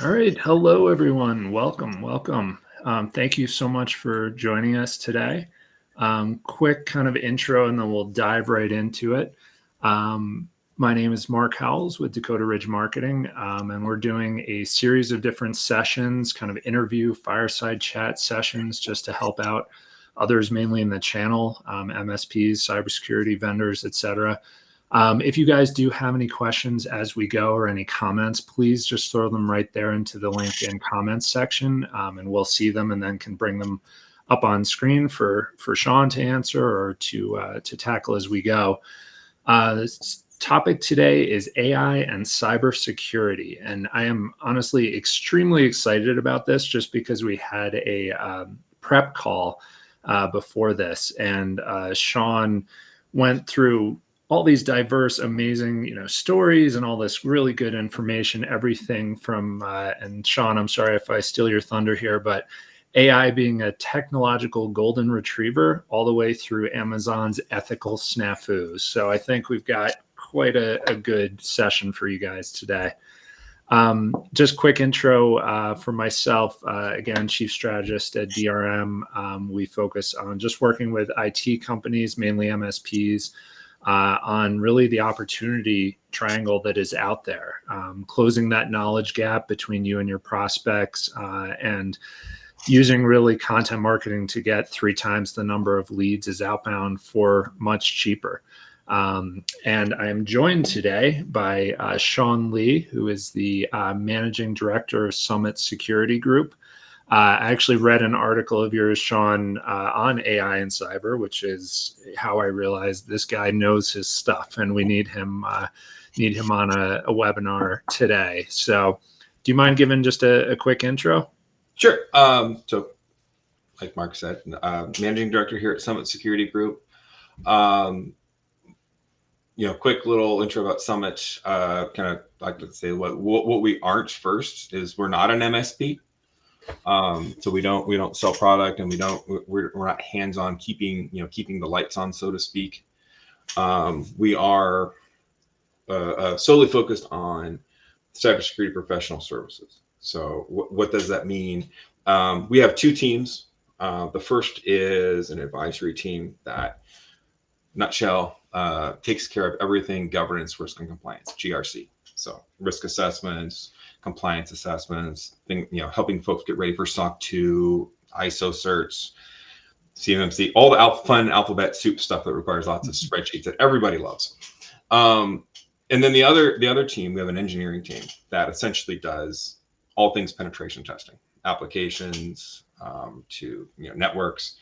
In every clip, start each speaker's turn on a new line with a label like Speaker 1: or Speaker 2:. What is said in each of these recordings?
Speaker 1: All right. Hello, everyone. Welcome. Thank you so much for joining us today. Quick kind of intro, and then we'll dive right into it. My name is Mark Howells with Dakota Ridge Marketing, and we're doing a series of different sessions, kind of interview, fireside chat sessions, just to help out others, mainly in the channel, MSPs, cybersecurity vendors, etc. If you guys do have any questions as we go or any comments, please just throw them right there into the LinkedIn comments section, and we'll see them and then can bring them up on screen for Sean to answer or to tackle as we go. This topic today is AI and cybersecurity, and I am honestly extremely excited about this just because we had a prep call before this, and Sean went through all these diverse, amazing, stories and all this really good information, everything from, and Sean, I'm sorry if I steal your thunder here, but AI being a technological golden retriever all the way through Amazon's ethical snafus. So I think we've got quite a good session for you guys today. Just quick intro for myself. Again, chief strategist at DRM. We focus on just working with IT companies, mainly MSPs, on really the opportunity triangle that is out there, closing that knowledge gap between you and your prospects, and using really content marketing to get 3 times the number of leads as outbound for much cheaper. And I am joined today by Sean Lee, who is the Managing Director of Summit Security Group. I actually read an article of yours, Sean, on AI and cyber, which is how I realized this guy knows his stuff, and we need him on a webinar today. So, do you mind giving just a quick intro?
Speaker 2: Sure. So, like Mark said, Managing Director here at Summit Security Group. Quick little intro about Summit. Kind of like to say what we aren't first is we're not an MSP. So we don't sell product, and we're not hands-on keeping the lights on, so to speak. We are solely focused on cybersecurity professional services. So what does that mean? We have 2 teams. The first is an advisory team that, nutshell, takes care of everything governance, risk, and compliance, GRC. So risk assessments, compliance assessments, helping folks get ready for SOC 2, ISO certs, CMMC, all the fun alphabet soup stuff that requires lots of spreadsheets that everybody loves. And then the other team, we have an engineering team that essentially does all things penetration testing, applications to networks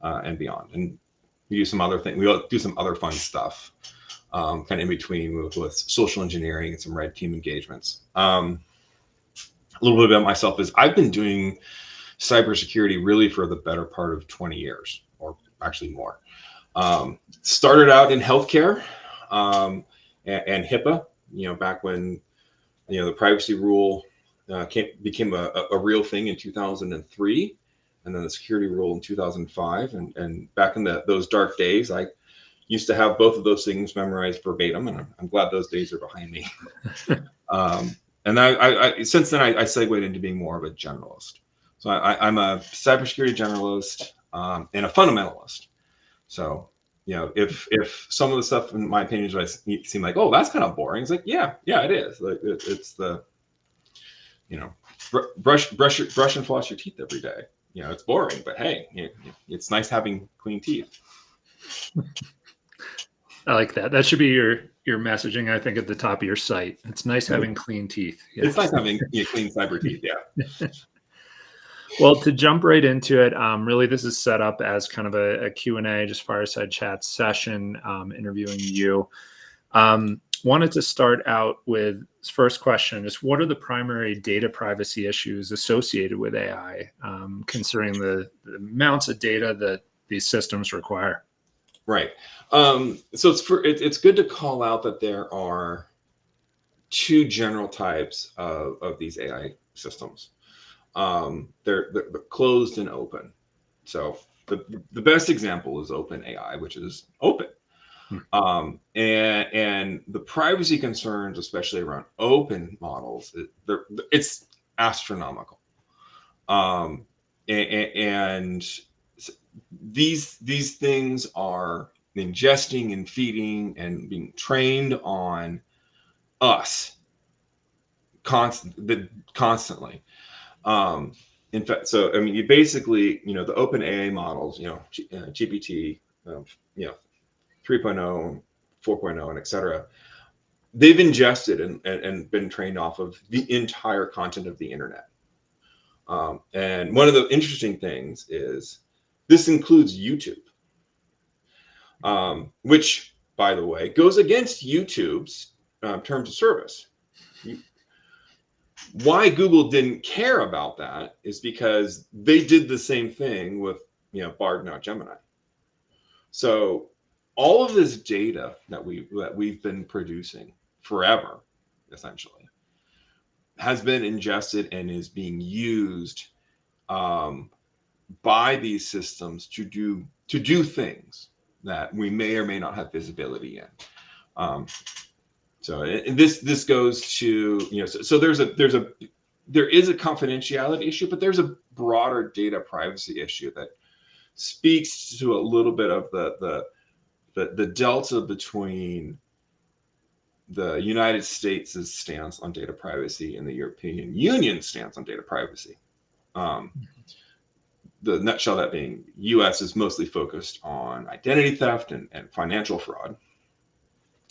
Speaker 2: and beyond. And we do some other things. We do some other fun stuff, kind of in between with social engineering and some red team engagements. A little bit about myself is I've been doing cybersecurity really for the better part of 20 years, or actually more. Started out in healthcare and HIPAA, back when the privacy rule became a real thing in 2003, and then the security rule in 2005. And back in those dark days, I used to have both of those things memorized verbatim, and I'm glad those days are behind me. And I since then I segued into being more of a generalist. So I'm a cybersecurity generalist and a fundamentalist. So if some of the stuff, in my opinion, seem like, oh, that's kind of boring, it's like, yeah, it is. Like it's the brush and floss your teeth every day. It's boring, but hey, it's nice having clean teeth.
Speaker 1: I like that. That should be your messaging, I think, at the top of your site. It's nice having clean teeth.
Speaker 2: Yeah. It's nice having clean cyber teeth, yeah.
Speaker 1: Well, to jump right into it, really this is set up as kind of a Q&A, just fireside chat session, interviewing you. Wanted to start out with this first question, just what are the primary data privacy issues associated with AI, considering the amounts of data that these systems require?
Speaker 2: Right. So it's good to call out that there are 2 general types of these AI systems. They're closed and open. So the best example is OpenAI, which is open. And the privacy concerns, especially around open models, it's astronomical. And these things are ingesting and feeding and being trained on us constantly. In fact, so I mean, you basically, the open AI models, GPT, 3.0, 4.0, and et cetera, they've ingested and been trained off of the entire content of the internet. And one of the interesting things is this includes YouTube, which, by the way, goes against YouTube's terms of service. Why Google didn't care about that is because they did the same thing with, Bard, now Gemini. So all of this data that we've been producing forever, essentially, has been ingested and is being used by these systems to do things that we may or may not have visibility in. So this goes to, so there is a confidentiality issue, but there's a broader data privacy issue that speaks to a little bit of the delta between the United States' stance on data privacy and the European Union's stance on data privacy. The nutshell that being, U.S. is mostly focused on identity theft and financial fraud,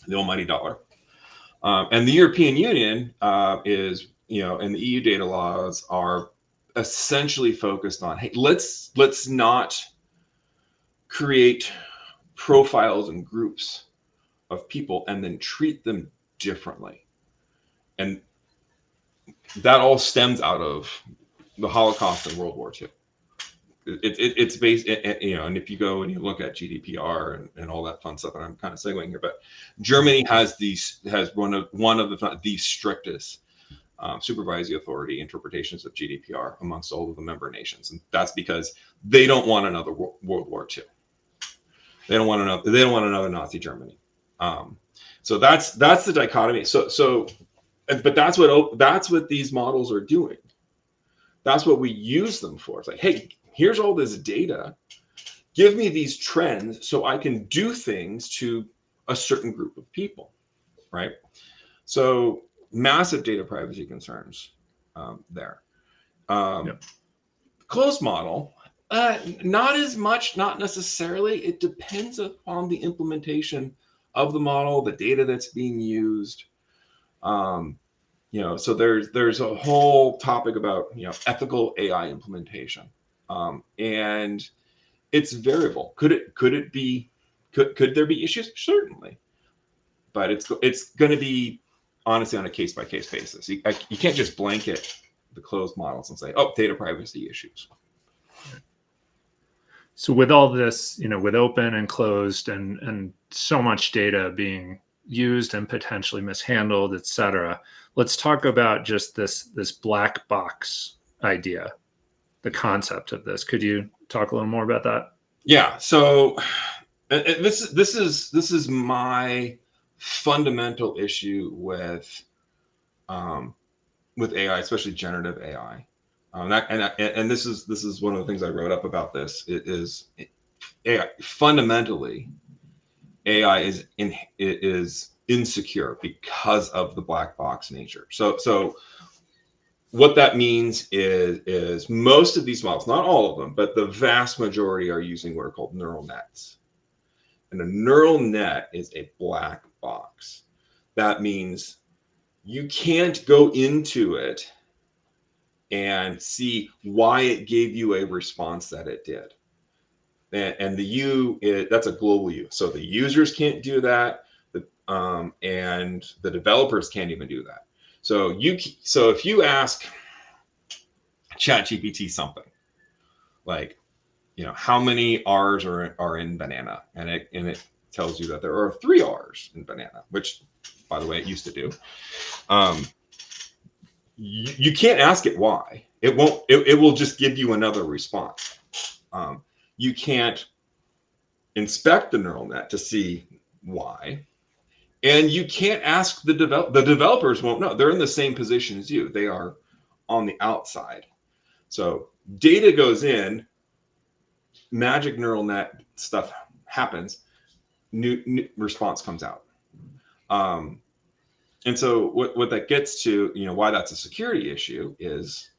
Speaker 2: the almighty dollar. And the European Union is, and the EU data laws are essentially focused on, hey, let's not create profiles and groups of people and then treat them differently. And that all stems out of the Holocaust and World War II. It's based, and if you go and you look at GDPR and all that fun stuff, and I'm kind of segueing here, but Germany has one of the strictest supervisory authority interpretations of GDPR amongst all of the member nations, and that's because they don't want another World War II. They don't want another Nazi Germany. So that's the dichotomy. But that's what these models are doing. That's what we use them for. It's like, hey, here's all this data. Give me these trends so I can do things to a certain group of people, right? So massive data privacy concerns there. Yep. Closed model, not as much, not necessarily. It depends upon the implementation of the model, the data that's being used. So there's a whole topic about ethical AI implementation, and it's variable. Could there be issues? Certainly, but it's going to be honestly on a case by case basis. You can't just blanket the closed models and say, oh, data privacy issues.
Speaker 1: So with all this, with open and closed and so much data being used and potentially mishandled, et cetera, let's talk about just this black box idea, the concept of this. Could you talk a little more about that?
Speaker 2: Yeah. So this is my fundamental issue with AI, especially generative AI. And this is one of the things I wrote up about this. It is AI. Fundamentally, AI is insecure because of the black box nature. So what that means is most of these models, not all of them, but the vast majority are using what are called neural nets. And a neural net is a black box. That means you can't go into it and see why it gave you a response that it did. And the U, that's a global U. So the users can't do that, and the developers can't even do that. So if you ask ChatGPT something like, how many R's are in banana, and it tells you that there are 3 R's in banana, which, by the way, it used to do. You can't ask it why. It won't. It will just give you another response. You can't inspect the neural net to see why, and you can't ask the developers won't know. They're in the same position as you. They are on the outside. So data goes in, magic neural net stuff happens, new response comes out. And so what that gets to, why that's a security issue is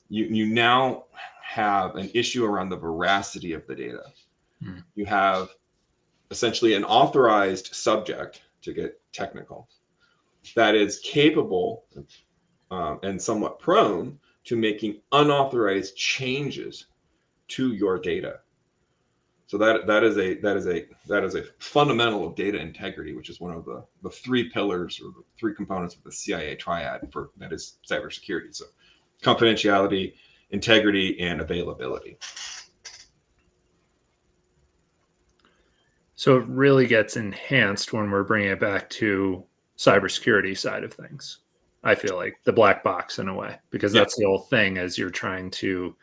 Speaker 2: you now have an issue around the veracity of the data. You have essentially an authorized subject, to get technical, that is capable and somewhat prone to making unauthorized changes to your data. So that is a fundamental of data integrity, which is one of the three pillars or the three components of the CIA triad that is cybersecurity. So confidentiality, integrity, and availability.
Speaker 1: So it really gets enhanced when we're bringing it back to cybersecurity side of things. I feel like the black box in a way, because that's the whole thing, as you're trying to,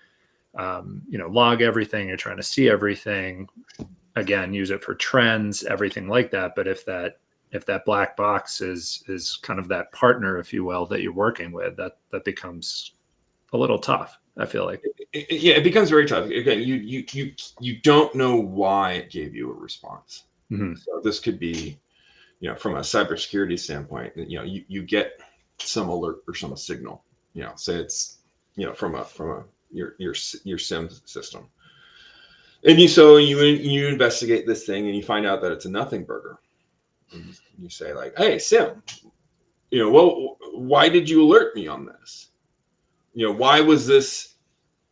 Speaker 1: log everything, you're trying to see everything, again, use it for trends, everything like that. But if that black box is kind of that partner, if you will, that you're working with, that becomes a little tough. I feel like.
Speaker 2: It becomes very tough. Again, you don't know why it gave you a response. Mm-hmm. So this could be, from a cybersecurity standpoint, you get some alert or some signal. Say it's, from your SIM system, and you investigate this thing and you find out that it's a nothing burger. And you say like, "Hey, SIM, well, why did you alert me on this? Why was this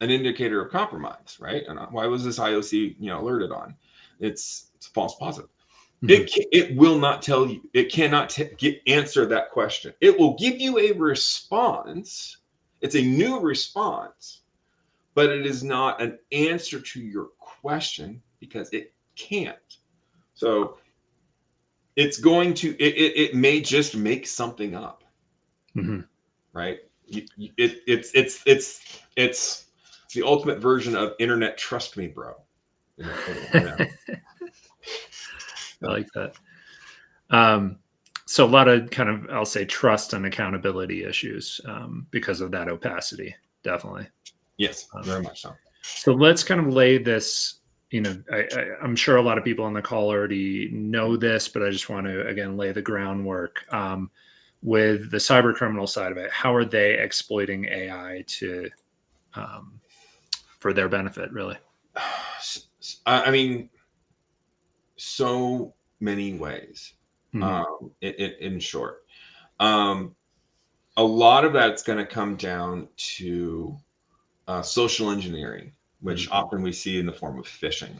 Speaker 2: an indicator of compromise, right? And why was this IOC, alerted on? It's a false positive." Mm-hmm. It will not tell you. It cannot answer that question. It will give you a response. It's a new response, but it is not an answer to your question because it can't. So it's going to. It may just make something up, mm-hmm. right? It's the ultimate version of internet trust me, bro.
Speaker 1: I like that. So a lot of kind of, I'll say, trust and accountability issues because of that opacity. Definitely.
Speaker 2: Yes, very much so.
Speaker 1: So let's kind of lay this, I'm sure a lot of people on the call already know this, but I just want to, again, lay the groundwork. With the cyber criminal side of it, how are they exploiting AI for their benefit, really?
Speaker 2: I mean, so many ways. Mm-hmm. In short, a lot of that's going to come down to social engineering, which mm-hmm. often we see in the form of phishing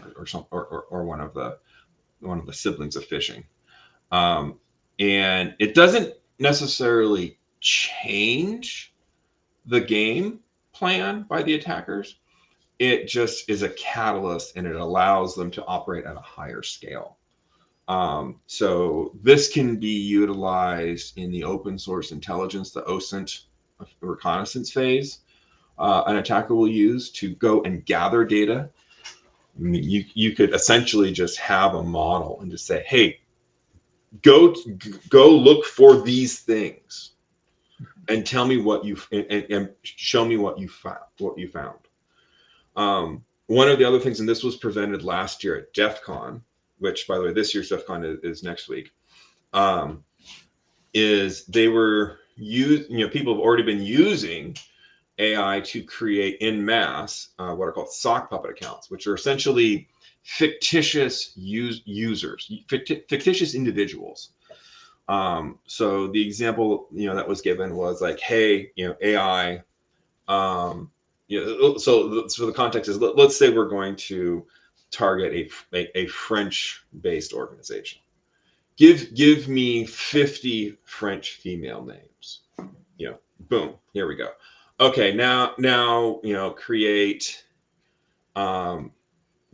Speaker 2: or one of the siblings of phishing, and it doesn't necessarily change the game plan by the attackers. It just is a catalyst and it allows them to operate at a higher scale. So this can be utilized in the open source intelligence, the OSINT reconnaissance phase. An attacker will use to go and gather data. I mean, you could essentially just have a model and just say, "Hey, go look for these things, and tell me what and show me what you found." One of the other things, and this was presented last year at DEF CON, which, by the way, this year's DEF CON is next week, is they were people have already been using AI to create en masse what are called sock puppet accounts, which are essentially fictitious users, fictitious individuals. So the example that was given was like, "Hey, AI." So the context is, let's say we're going to target a French-based organization. Give me 50 French female names. Boom, here we go. Okay, now create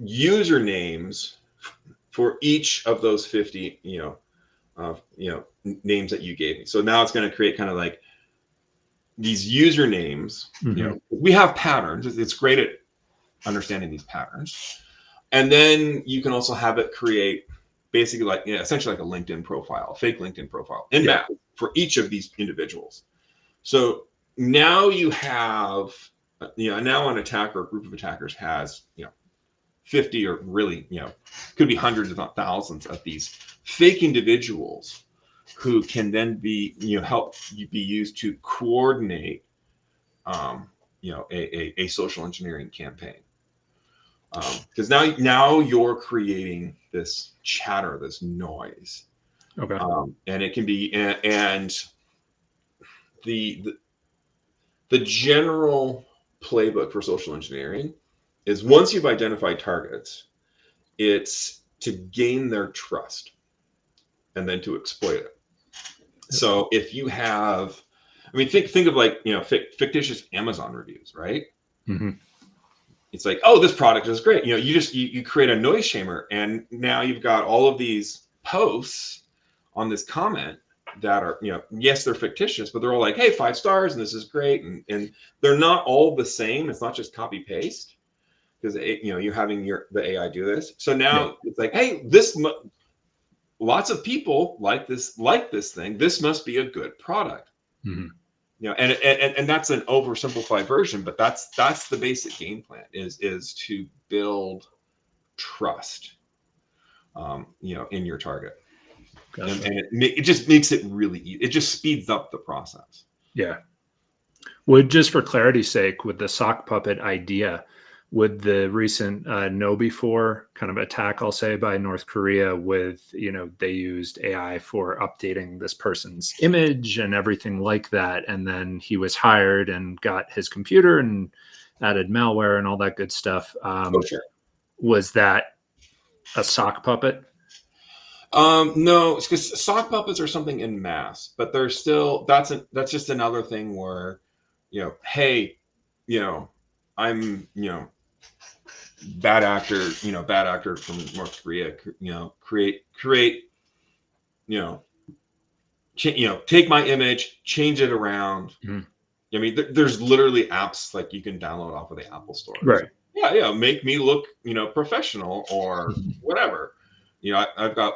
Speaker 2: usernames for each of those 50 names that you gave me. So now it's going to create kind of like these usernames. Mm-hmm. We have patterns. It's great at understanding these patterns, and then you can also have it create basically essentially like a LinkedIn profile, a fake LinkedIn profile in math for each of these individuals. So now you have, now an attacker, a group of attackers has, 50 or really, could be hundreds if not thousands of these fake individuals who can then be, help be used to coordinate, a social engineering campaign. Because now you're creating this chatter, this noise.
Speaker 1: Okay.
Speaker 2: And it can be, and the general playbook for social engineering is once you've identified targets, it's to gain their trust and then to exploit it. So if you have, I mean, think of like, fictitious Amazon reviews, right?
Speaker 1: Mm-hmm.
Speaker 2: It's like, oh, this product is great. You create a noise shamer, and now you've got all of these posts on this comment that are, yes, they're fictitious, but they're all like, hey, 5 stars, and this is great. And they're not all the same. It's not just copy paste, because, you're having the AI do this. So now it's like, hey, lots of people like this thing. This must be a good product.
Speaker 1: Mm-hmm.
Speaker 2: And that's an oversimplified version, but that's the basic game plan is to build trust, in your target. Gotcha. And it just makes it really easy. It just speeds up the process.
Speaker 1: Yeah. Would, just for clarity's sake, with the sock puppet idea, would the recent KnowBe4 kind of attack, I'll say, by North Korea with, they used AI for updating this person's image and everything like that. And then he was hired and got his computer and added malware and all that good stuff.
Speaker 2: Sure.
Speaker 1: Was that a sock puppet?
Speaker 2: No, because sock puppets are something in mass, but they're still, that's just another thing where, hey, I'm, bad actor from North Korea, create, take my image, change it around. Mm-hmm. I mean, there's literally apps like you can download off of the Apple Store.
Speaker 1: Right.
Speaker 2: Yeah. Make me look, professional or whatever. I've got,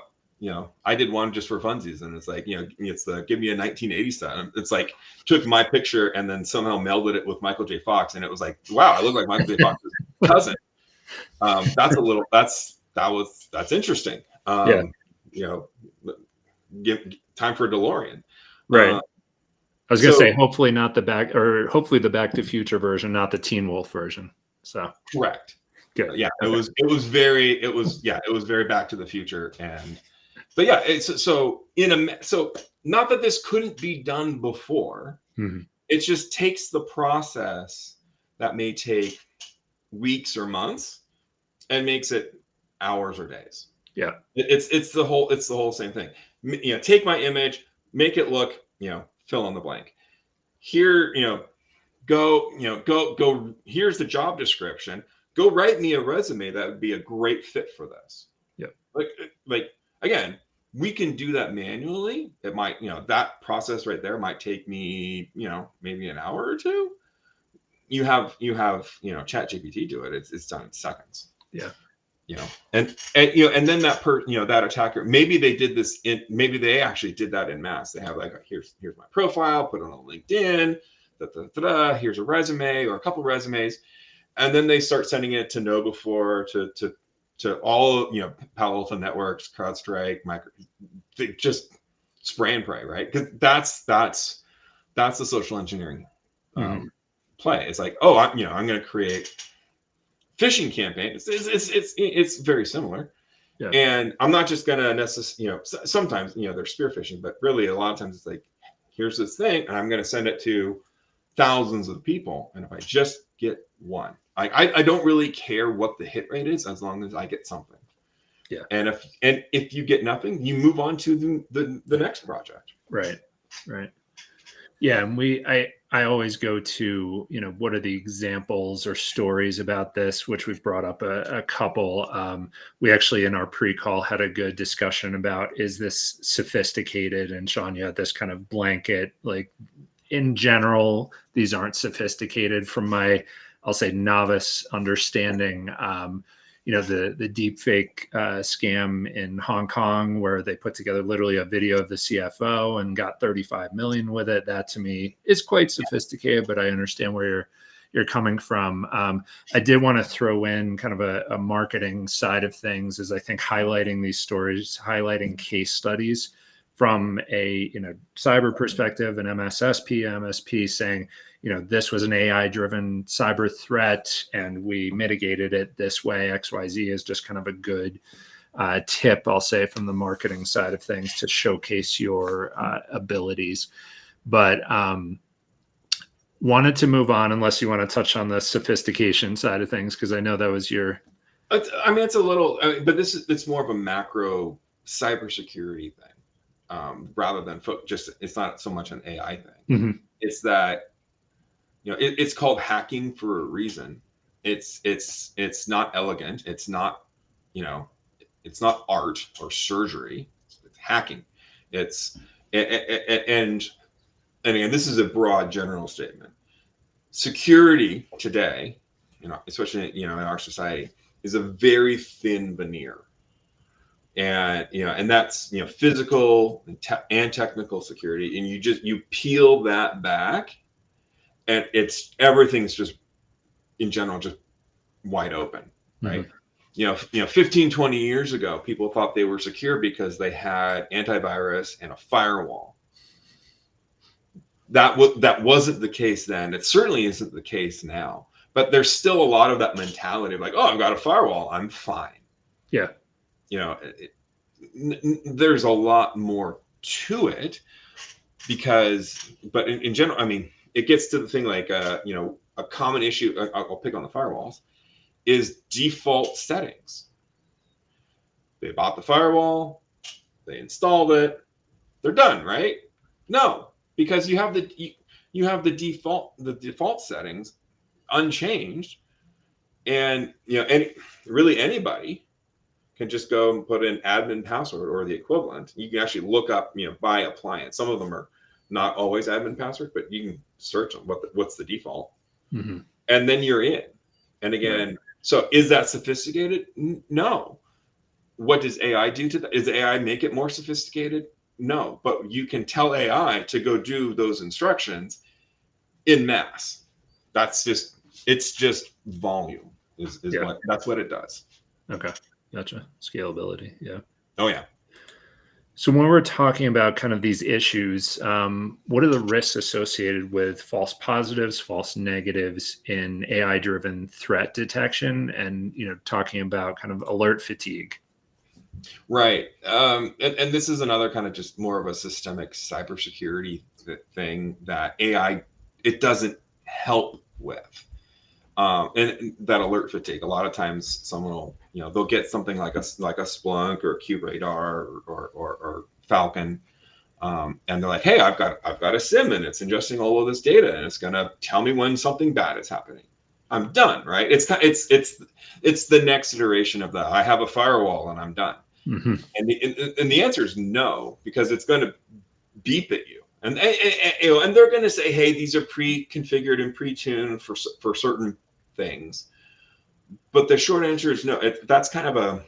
Speaker 2: I did one just for funsies, and it's like, it's the give me a 1980 style. It's like took my picture and then somehow melded it with Michael J. Fox, and it was like, wow, I look like Michael J. Fox's cousin. That's interesting. Give time for a DeLorean.
Speaker 1: Right. I was going to say, hopefully not hopefully the Back to Future version, not the Teen Wolf version. So
Speaker 2: correct.
Speaker 1: Good.
Speaker 2: Yeah. Okay. It was very Back to the Future. But yeah, so not that this couldn't be done before. Mm-hmm. It just takes the process that may take weeks or months and makes it hours or days.
Speaker 1: Yeah.
Speaker 2: It's the whole same thing. Take my image, make it look, fill in the blank. Here, go. Here's the job description. Go write me a resume that would be a great fit for this.
Speaker 1: Yeah.
Speaker 2: Like again, we can do that manually. It might, that process right there might take me, maybe an hour or two. You have, ChatGPT do it. It's done in seconds.
Speaker 1: Yeah.
Speaker 2: And then that attacker, maybe they did this maybe they actually did that in mass. They have like, here's my profile, put it on LinkedIn, here's a resume or a couple resumes. And then they start sending it to KnowBe4, to all, Palo Alto Networks, CrowdStrike, just spray and pray, right? Because that's the social engineering play. It's like, oh, I'm going to create phishing campaign. It's very similar. Yeah. And I'm not just gonna necessarily, sometimes, they're spear phishing, but really a lot of times it's like, here's this thing, and I'm gonna send it to thousands of people. And if I just get one, I don't really care what the hit rate is, as long as I get something. Yeah. And if you get nothing, you move on to the next project.
Speaker 1: Right. Yeah, and I always go to, what are the examples or stories about this, which we've brought up a couple. We actually, in our pre-call, had a good discussion about, is this sophisticated? And Sean, you had this kind of blanket, like, in general, these aren't sophisticated from my, I'll say, novice understanding. the deep fake scam in Hong Kong, where they put together literally a video of the CFO and got 35 million with it. That to me is quite sophisticated, but I understand where you're coming from. I did want to throw in kind of a marketing side of things, is I think highlighting these stories, highlighting case studies from a cyber perspective, an MSSP, MSP saying, this was an AI-driven cyber threat and we mitigated it this way. XYZ is just kind of a good tip, I'll say, from the marketing side of things to showcase your abilities. But wanted to move on, unless you want to touch on the sophistication side of things, because I know that was your.
Speaker 2: I mean, it's a little, but it's more of a macro cybersecurity thing, rather than it's not so much an AI thing.
Speaker 1: Mm-hmm.
Speaker 2: It's that, it's called hacking for a reason. It's not elegant. It's not, it's not art or surgery. It's hacking. And again, this is a broad general statement. Security today, especially in our society, is a very thin veneer, and and that's physical and technical security, and you peel that back, and everything's just in general just wide open, right? Mm-hmm. 15, 20 years ago, people thought they were secure because they had antivirus and a firewall. That wasn't the case then. It certainly isn't the case now. But there's still a lot of that mentality of like, oh, I've got a firewall, I'm fine.
Speaker 1: Yeah.
Speaker 2: There's a lot more to it but in general, I mean, it gets to the thing like, a common issue, I'll pick on the firewalls, is default settings. They bought the firewall, they installed it, they're done, right? No. Because you have the default settings unchanged, and really anybody can just go and put in admin password or the equivalent. You can actually look up by appliance. Some of them are not always admin password, but you can search on what's the default, mm-hmm. and then you're in. And again, right. So is that sophisticated? No. What does AI do to that? Does AI make it more sophisticated? No, but you can tell AI to go do those instructions in mass. It's just volume that's what it does.
Speaker 1: Okay. Gotcha. Scalability. Yeah.
Speaker 2: Oh yeah.
Speaker 1: So when we're talking about kind of these issues, what are the risks associated with false positives, false negatives in AI-driven threat detection, and talking about kind of alert fatigue?
Speaker 2: Right. And this is another kind of just more of a systemic cybersecurity thing that AI, it doesn't help with. And that alert fatigue, a lot of times someone will, they'll get something like a Splunk or a QRadar or Falcon. And they're like, hey, I've got a SIM and it's ingesting all of this data and it's going to tell me when something bad is happening. I'm done, right? It's the next iteration of I have a firewall and I'm done. Mm-hmm. And the answer is no, because it's going to beep at you, and they're going to say, hey, these are pre-configured and pre-tuned for certain things. But the short answer is no. That's kind of an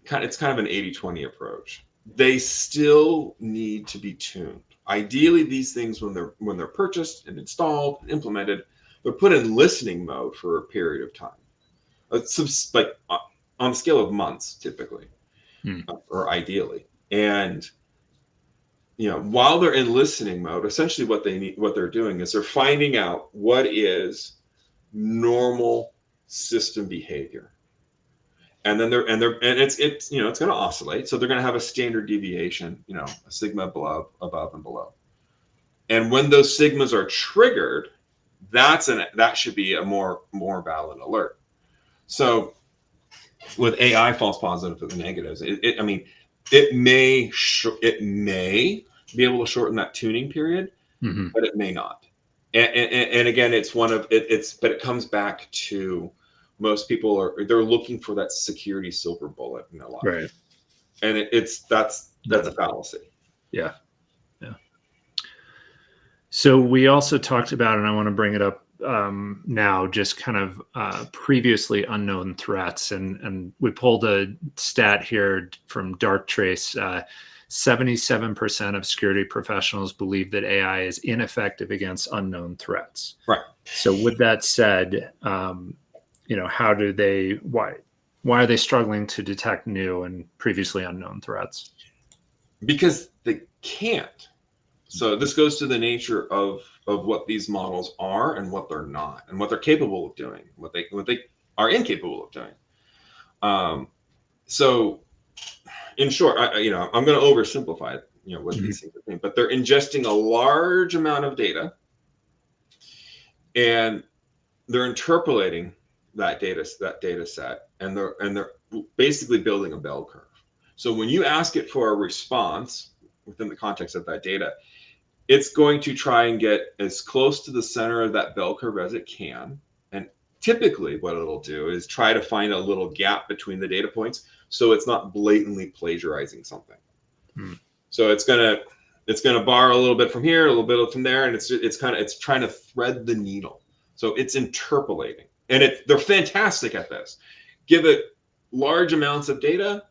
Speaker 2: 80-20 approach. They still need to be tuned. Ideally, these things, when they're purchased and installed and implemented, they're put in listening mode for a period of time. It's like on a scale of months, typically, or ideally. And while they're in listening mode, essentially what they're doing is they're finding out what is normal system behavior. And then it's going to oscillate. So they're going to have a standard deviation, a sigma above and below. And when those sigmas are triggered, that should be a more valid alert. So with AI false positives and negatives, it may be able to shorten that tuning period, mm-hmm. but it may not. And again, it's but it comes back to most people they're looking for that security silver bullet in their life.
Speaker 1: Right.
Speaker 2: And that's a fallacy.
Speaker 1: Yeah. Yeah. So we also talked about, and I want to bring it up now just kind of previously unknown threats, and we pulled a stat here from Darktrace. 77% of security professionals believe that AI is ineffective against unknown threats.
Speaker 2: Right.
Speaker 1: So with that said, how do they, why are they struggling to detect new and previously unknown threats?
Speaker 2: Because they can't. So this goes to the nature of what these models are and what they're not, and what they're capable of doing, what they are incapable of doing. So in short, I'm going to oversimplify, what these things are doing, but they're ingesting a large amount of data, and they're interpolating that data set, and they're basically building a bell curve. So when you ask it for a response within the context of that data, it's going to try and get as close to the center of that bell curve as it can. And typically what it'll do is try to find a little gap between the data points, so it's not blatantly plagiarizing something. So it's gonna borrow a little bit from here, a little bit from there, and it's trying to thread the needle. So it's interpolating, and they're fantastic at this. Give it large amounts of data,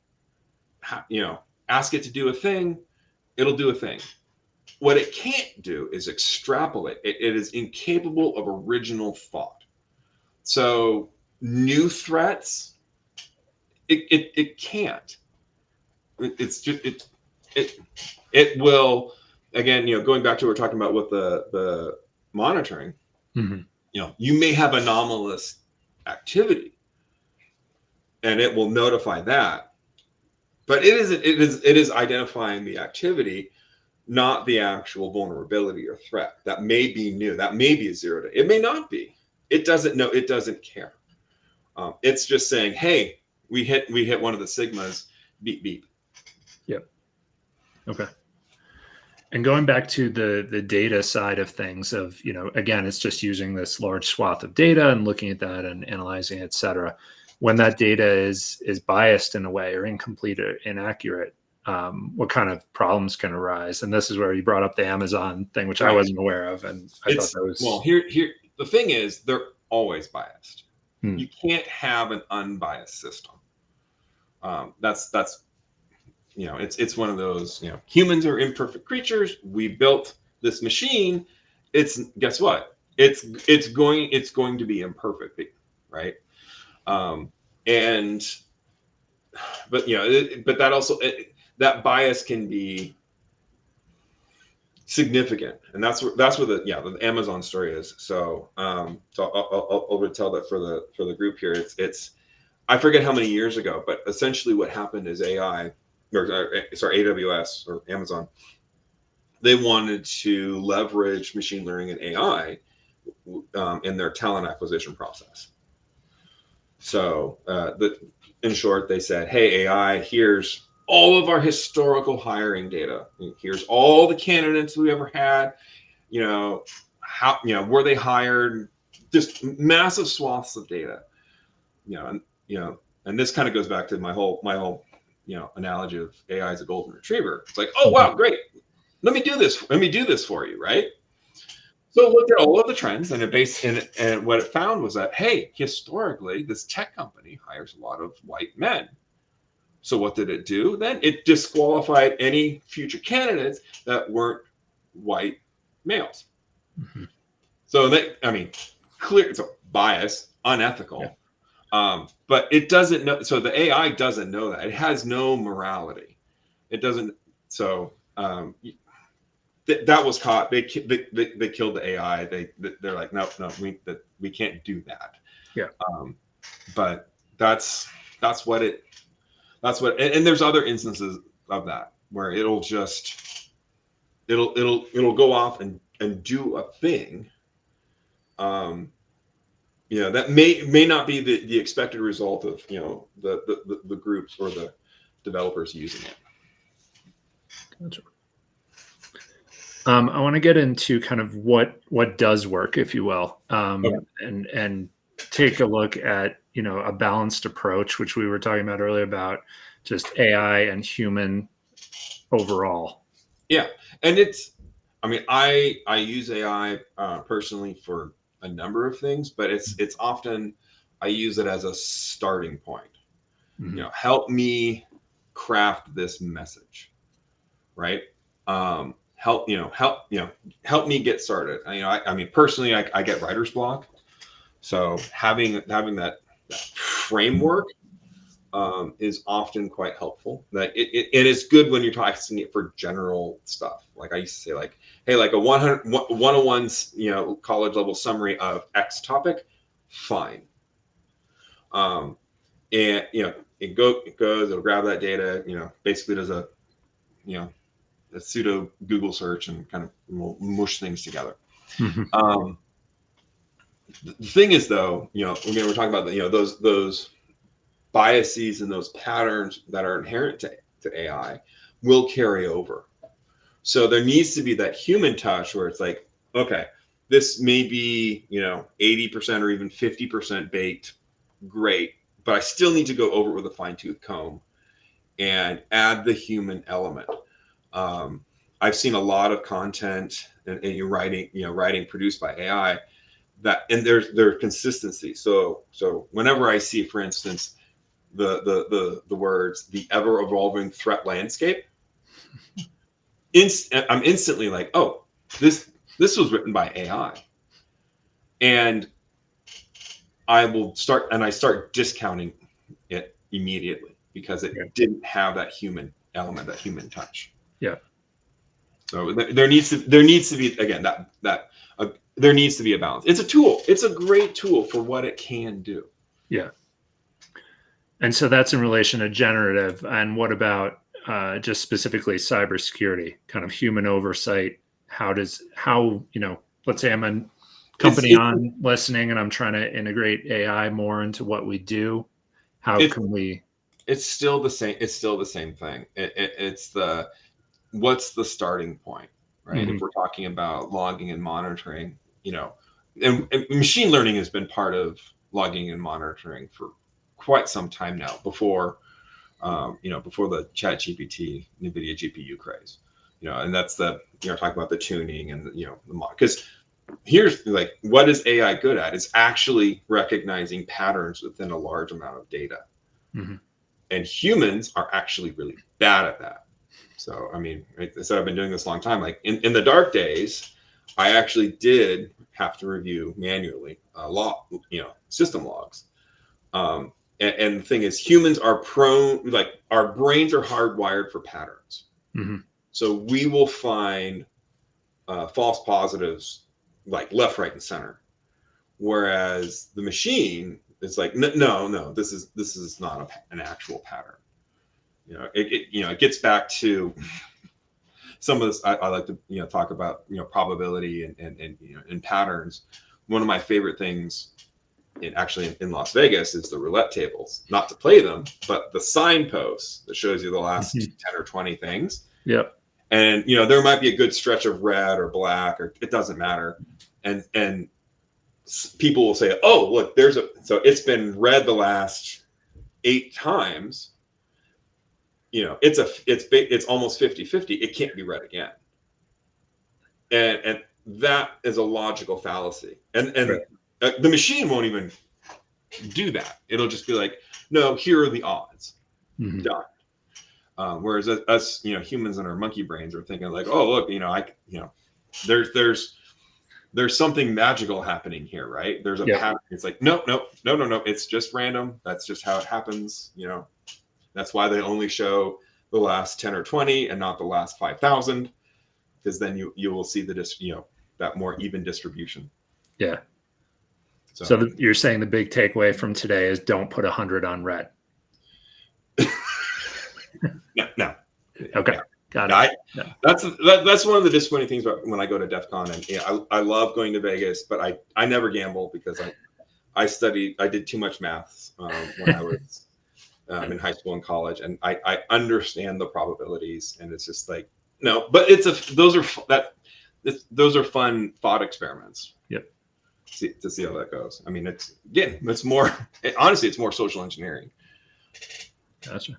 Speaker 2: ask it to do a thing, it'll do a thing. What it can't do is extrapolate. It is incapable of original thought. So new threats, it can't. It's just it will, again, going back to what we're talking about with the monitoring. You may have anomalous activity, and it will notify that, but it is identifying the activity, not the actual vulnerability or threat. That may be new. That may be a 0 day. It may not be. It doesn't know. It doesn't care. It's just saying, hey, we hit one of the sigmas. Beep beep.
Speaker 1: Yep. Okay. And going back to the data side of things, again, it's just using this large swath of data and looking at that and analyzing, et cetera. When that data is biased in a way, or incomplete or inaccurate, what kind of problems can arise? And this is where you brought up the Amazon thing, which I wasn't aware of, and I thought that was...
Speaker 2: Well, here the thing is, they're always biased. You can't have an unbiased system. That's it's one of those, humans are imperfect creatures. We built this machine. Guess what? It's going to be imperfect, right? But that also, that bias can be significant, and that's where the Amazon story is. So I'll tell that for the group here. It's I forget how many years ago, but essentially what happened is AWS or Amazon, they wanted to leverage machine learning and AI in their talent acquisition process. So in short, they said, hey, AI, here's all of our historical hiring data. Here's all the candidates we ever had, how, were they hired, just massive swaths of data, and this kind of goes back to my whole analogy of AI as a golden retriever. It's like, oh, wow, great. Let me do this for you, right? So it looked at all of the trends, and and what it found was that, hey, historically, this tech company hires a lot of white men. So what did it do? Then it disqualified any future candidates that weren't white males. So clear, it's a bias, unethical. Yeah. But it doesn't know. So the AI doesn't know that. It has no morality. It doesn't. So that was caught. They killed the AI. They're like, no, we can't do that.
Speaker 1: Yeah.
Speaker 2: But that's what, and there's other instances of that where it'll go off and do a thing. That may not be the expected result of the groups or the developers using it.
Speaker 1: Gotcha. I want to get into kind of what does work, if you will, and take a look at a balanced approach, which we were talking about earlier, about just AI and human overall.
Speaker 2: Yeah, and I use AI personally for a number of things, but it's often, I use it as a starting point.
Speaker 1: Mm-hmm.
Speaker 2: Help me craft this message, right? Help me get started. I mean, personally, I get writer's block, so having that framework is often quite helpful. That it is good when you're talking it for general stuff. Like I used to say, like, hey, like a 101 college level summary of X topic, fine. And it goes, it'll grab that data, basically does a pseudo Google search and kind of mush things together.
Speaker 1: Mm-hmm.
Speaker 2: The thing is, though, again, we're talking about those biases and those patterns that are inherent to AI will carry over. So there needs to be that human touch where it's like, okay, this may be 80% or even 50% baked, great, but I still need to go over it with a fine-tooth comb and add the human element. I've seen a lot of content and you're writing produced by AI and there's consistency. So whenever I see, for instance, the words the ever evolving threat landscape, I'm instantly like, oh, this was written by AI, and I start discounting it immediately because it didn't have that human element, that human touch.
Speaker 1: Yeah.
Speaker 2: So there needs to be, again, there needs to be a balance. It's a tool. It's a great tool for what it can do.
Speaker 1: Yeah. And so that's in relation to generative. And what about just specifically cybersecurity, kind of human oversight? Let's say I'm a company listening and I'm trying to integrate AI more into what we do. How can we?
Speaker 2: It's still the same. It's still the same thing. What's the starting point, right?
Speaker 1: Mm-hmm.
Speaker 2: If we're talking about logging and monitoring, and machine learning has been part of logging and monitoring for quite some time now, before the ChatGPT, NVIDIA GPU craze, and that's talking about the tuning and the because here's like, what is AI good at? It's actually recognizing patterns within a large amount of data.
Speaker 1: Mm-hmm.
Speaker 2: And humans are actually really bad at that. So, I mean, like I said, I've been doing this a long time. Like in the dark days, I actually did have to review manually system logs. And the thing is, humans are prone, like our brains are hardwired for patterns.
Speaker 1: Mm-hmm.
Speaker 2: So we will find false positives like left, right, and center. Whereas the machine, it's like, no, this is not an actual pattern. It gets back to some of this. I like to talk about probability and patterns. One of my favorite things in Las Vegas is the roulette tables. Not to play them, but the signposts that shows you the last 10 or 20 things.
Speaker 1: Yep.
Speaker 2: And there might be a good stretch of red or black, or it doesn't matter. And people will say, oh, look, so it's been red the last 8 times. It's almost 50-50. It can't be red again. And that is a logical fallacy. And right. The machine won't even do that. It'll just be like, no, here are the odds. Mm-hmm. Done. Whereas us, humans in our monkey brains are thinking like, oh, look, there's something magical happening here, right? There's a pattern. It's like, no. It's just random. That's just how it happens. That's why they only show the last 10 or 20 and not the last 5,000, because then you will see that more even distribution.
Speaker 1: Yeah. So you're saying the big takeaway from today is don't put 100 on red.
Speaker 2: No.
Speaker 1: Okay.
Speaker 2: Yeah.
Speaker 1: Got it.
Speaker 2: That's one of the disappointing things about when I go to DEF CON. And I love going to Vegas, but I never gamble because I did too much math when I was in high school and college, and I understand the probabilities, and it's just like, no, but those are fun thought experiments.
Speaker 1: Yep.
Speaker 2: To see how that goes. I mean, it's more, honestly, it's more social engineering.
Speaker 1: Gotcha.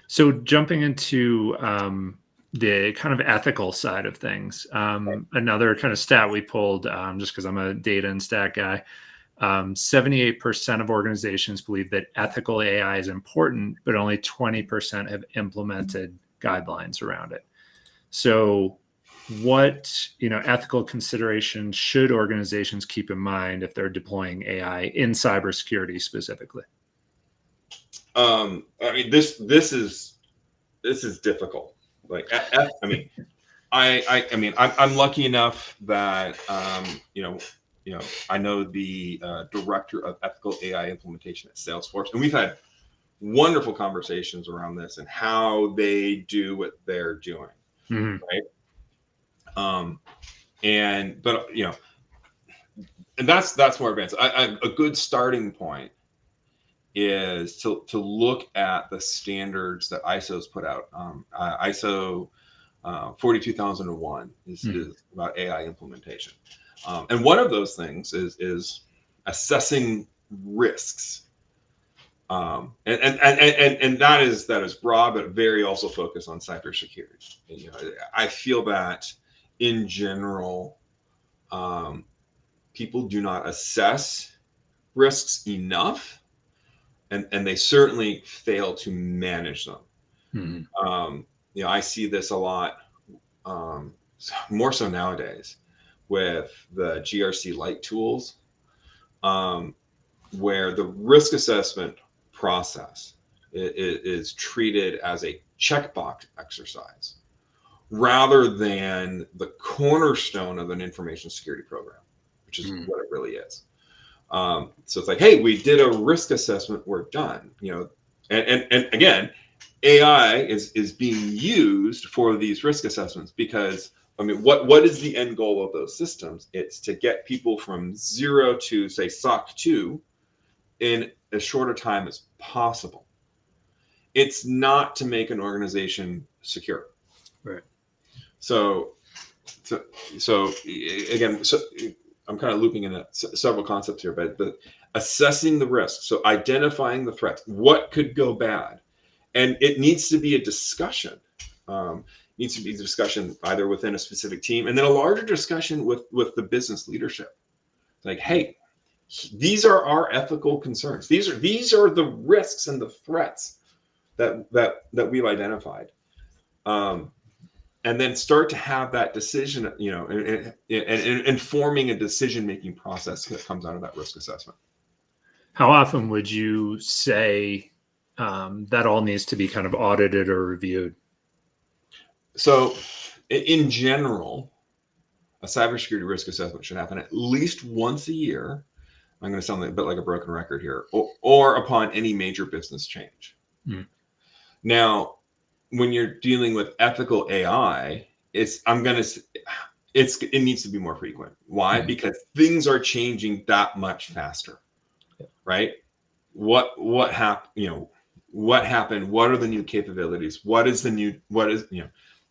Speaker 1: So jumping into the kind of ethical side of things. Another kind of stat we pulled, just because I'm a data and stat guy, 78% of organizations believe that ethical AI is important, but only 20% have implemented guidelines around it. So what, ethical considerations should organizations keep in mind if they're deploying AI in cybersecurity specifically?
Speaker 2: I mean, this is difficult. Like, I mean, I'm lucky enough that I know the director of ethical AI implementation at Salesforce, and we've had wonderful conversations around this and how they do what they're doing, right? And that's more advanced. A good starting point is to look at the standards that ISO's put out. ISO 42001 is about AI implementation. And one of those things is assessing risks. And that is broad, but very also focused on cybersecurity. And, I feel that in general, people do not assess risks enough, and they certainly fail to manage them. I see this a lot, more so nowadays, with the GRC Lite tools, where the risk assessment process is treated as a checkbox exercise rather than the cornerstone of an information security program, which is what it really is. So it's like, hey, we did a risk assessment, we're done. And again, AI is being used for these risk assessments because, I mean, what is the end goal of those systems? It's to get people from 0 to, say, SOC 2 in as short a time as possible. It's not to make an organization secure.
Speaker 1: Right.
Speaker 2: So again, I'm kind of looping in several concepts here, but assessing the risk. So identifying the threats, what could go bad, and it needs to be a discussion. Needs to be a discussion either within a specific team, and then a larger discussion with the business leadership. Like, hey, these are our ethical concerns. These are the risks and the threats that we've identified. And then start to have that decision, and informing a decision-making process that comes out of that risk assessment.
Speaker 1: How often would you say that all needs to be kind of audited or reviewed?
Speaker 2: So in general, a cybersecurity risk assessment should happen at least once a year. I'm going to sound a bit like a broken record here, or upon any major business change. Now, when you're dealing with ethical AI, it needs to be more frequent. Why? Because things are changing that much faster, right? What happened? What happened? What are the new capabilities?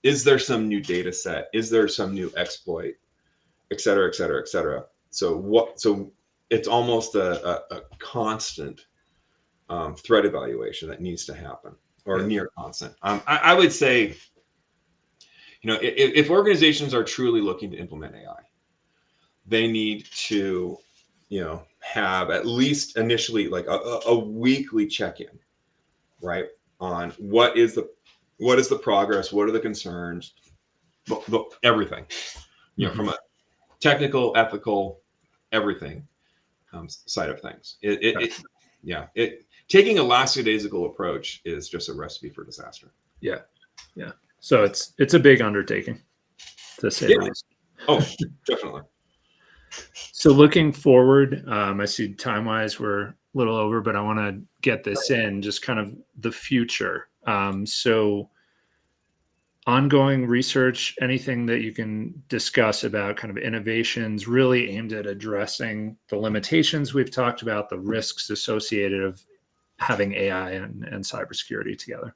Speaker 2: Is there some new data set? Is there some new exploit, et cetera, et cetera, et cetera? So it's almost a constant threat evaluation that needs to happen, or near constant. I would say, if organizations are truly looking to implement AI, they need to, have at least initially like a weekly check-in, right, on what is the progress, what are the concerns, everything, from a technical, ethical, everything side of things. Taking a lackadaisical approach is just a recipe for disaster.
Speaker 1: Yeah. So it's a big undertaking, to say the least.
Speaker 2: Oh, definitely.
Speaker 1: So looking forward, I see time-wise we're a little over, but I want to get this in, just kind of the future. So ongoing research, anything that you can discuss about kind of innovations really aimed at addressing the limitations we've talked about, the risks associated of having AI and cybersecurity together?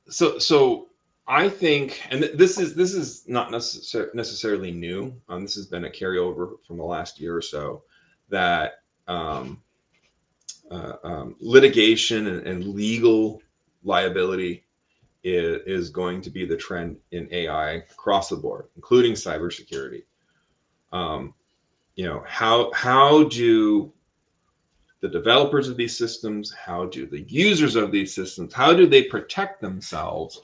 Speaker 2: So I think, and this is not necessarily new. This has been a carryover from the last year or so, that litigation and legal liability is going to be the trend in AI across the board, including cybersecurity. How do the developers of these systems, how do the users of these systems, how do they protect themselves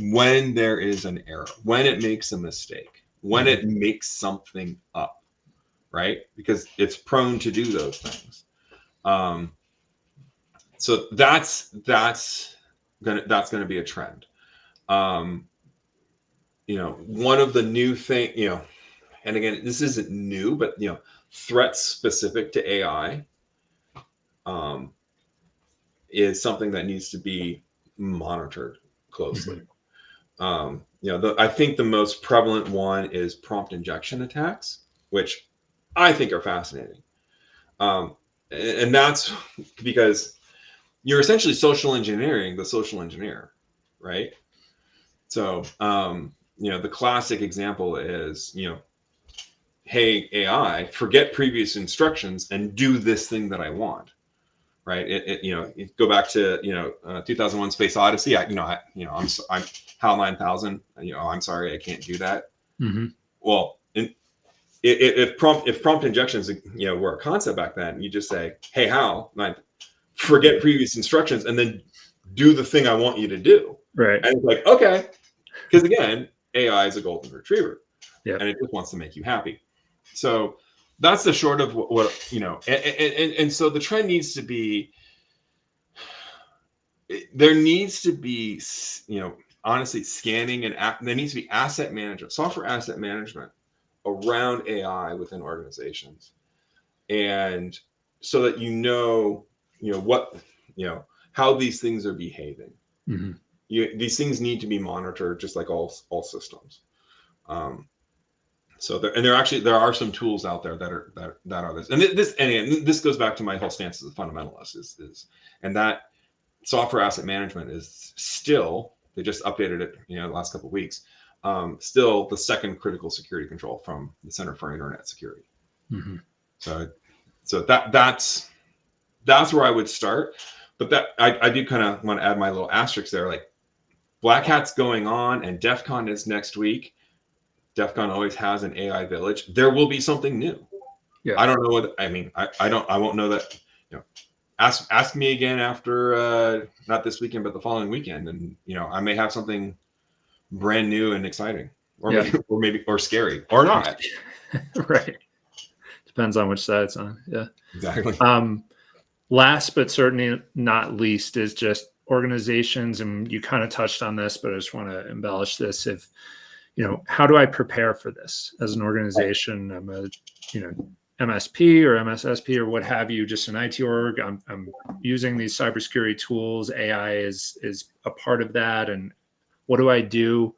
Speaker 2: when there is an error, when it makes a mistake, when it makes something up, right? Because it's prone to do those things. So that's gonna be a trend. One of the new thing, and again, this isn't new, but threats specific to AI is something that needs to be monitored closely. I think the most prevalent one is prompt injection attacks, which I think are fascinating. And that's because you're essentially social engineering the social engineer, right? So, the classic example is, hey, AI, forget previous instructions and do this thing that I want, right? You go back to 2001: Space Odyssey. I'm HAL 9000. I'm sorry, I can't do that. Well, if prompt injections were a concept back then, you just say, hey, HAL, forget previous instructions and then do the thing I want you to do.
Speaker 1: Right.
Speaker 2: And it's like, okay, because again, AI is a golden retriever,
Speaker 1: and
Speaker 2: it just wants to make you happy. So that's the short of what and so the trend needs to be, there needs to be, honestly, scanning, and there needs to be asset management, software asset management around AI within organizations, and so that how these things are behaving. These things need to be monitored, just like all systems. There are some tools out there that are this, and this goes back to my whole stance as a fundamentalist, and that software asset management is still, they just updated it the last couple of weeks, still the second critical security control from the Center for Internet Security. So that's where I would start. But that I do kind of want to add my little asterisk there, like Black Hat's going on and DEF CON is next week. DEF CON always has an AI village. There will be something new. I don't know what, I won't know that. Ask me again after not this weekend but the following weekend, and I may have something brand new and exciting, or maybe scary, or not.
Speaker 1: Right. Depends on which side it's on. Yeah,
Speaker 2: exactly.
Speaker 1: Last but certainly not least is just organizations, and you kind of touched on this, but I just want to embellish this. If how do I prepare for this as an organization? I'm a MSP or MSSP or what have you, just an IT org. I'm using these cybersecurity tools. AI is a part of that. And what do I do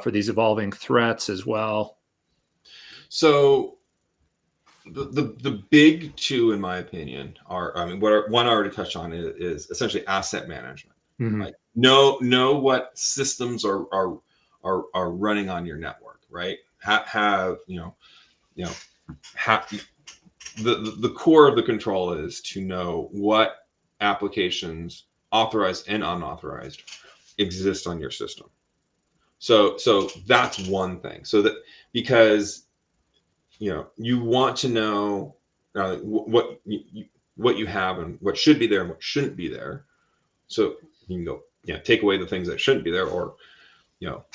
Speaker 1: for these evolving threats as well?
Speaker 2: So the big two, in my opinion, are, one I already touched on is essentially asset management. Like know what systems are running on your network, right? The core of the control is to know what applications, authorized and unauthorized, exist on your system. So that's one thing. So that, because you want to know what you have and what should be there and what shouldn't be there, so you can go take away the things that shouldn't be there, or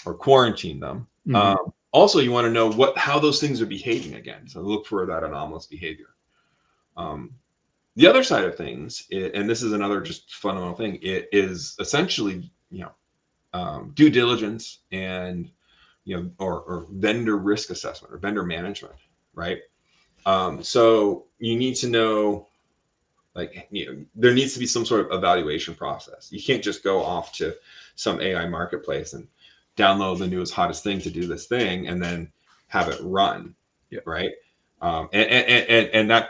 Speaker 2: or quarantine them. Also, you want to know how those things are behaving again. So look for that anomalous behavior. The other side of things, and this is another just fundamental thing, it is essentially due diligence and or vendor risk assessment or vendor management, right? So you need to know, like, there needs to be some sort of evaluation process. You can't just go off to some AI marketplace and download the newest, hottest thing to do this thing and then have it run, right? And that,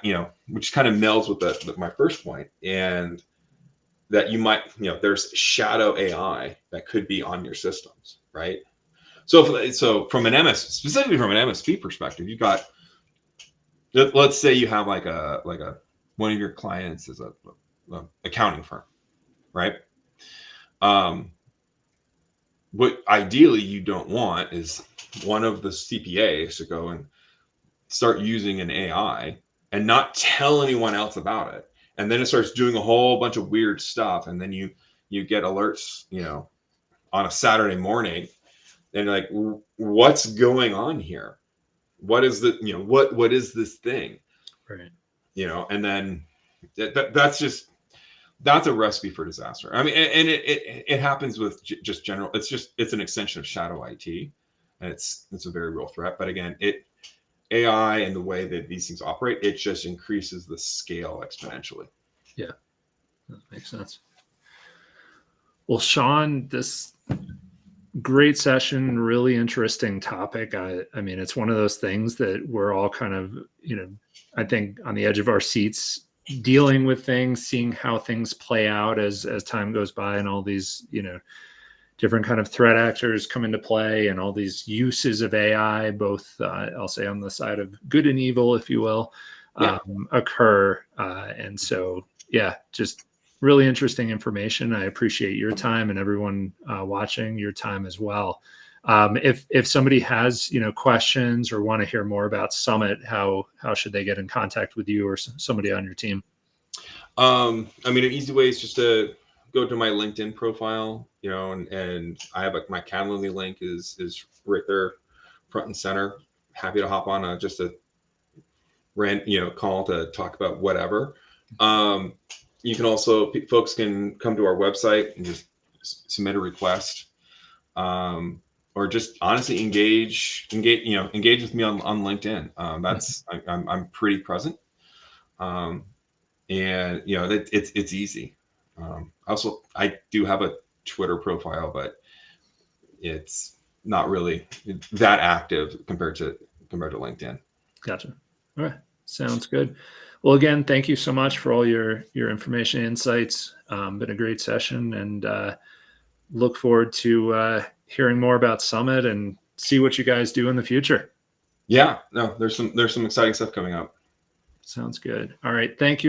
Speaker 2: which kind of melds with my first point, and that you might, there's shadow AI that could be on your systems, right? So from specifically from an MSP perspective, you've got, let's say you have like a one of your clients is a accounting firm, right? what ideally you don't want is one of the CPAs to go and start using an AI and not tell anyone else about it. And then it starts doing a whole bunch of weird stuff. And then you get alerts, on a Saturday morning, and like, what's going on here? What is the, what is this thing?
Speaker 1: Right.
Speaker 2: And then that's a recipe for disaster. I mean, and it happens with just general. It's an extension of shadow IT, and it's a very real threat. But again, AI and the way that these things operate, it just increases the scale exponentially.
Speaker 1: Yeah, that makes sense. Well, Sean, this great session, really interesting topic. I mean, it's one of those things that we're all kind of, I think on the edge of our seats, dealing with things, seeing how things play out as time goes by, and all these, different kind of threat actors come into play, and all these uses of AI, both I'll say on the side of good and evil, if you will, occur. And so, just really interesting information. I appreciate your time, and everyone watching, your time as well. If somebody has questions or want to hear more about Summit, how should they get in contact with you or somebody on your team?
Speaker 2: I mean, an easy way is just to go to my LinkedIn profile, and I have my Calendly link is right there, front and center. Happy to hop on just a call to talk about whatever. You can also, folks can come to our website and just submit a request, or just honestly engage with me on LinkedIn. I'm pretty present, and it's easy. Also, I do have a Twitter profile, but it's not really that active compared to LinkedIn.
Speaker 1: Gotcha. All right. Sounds good. Well, again, thank you so much for all your information, insights. Been a great session, and look forward to hearing more about Summit and see what you guys do in the future.
Speaker 2: Yeah, no, there's some exciting stuff coming up.
Speaker 1: Sounds good. All right. Thank you.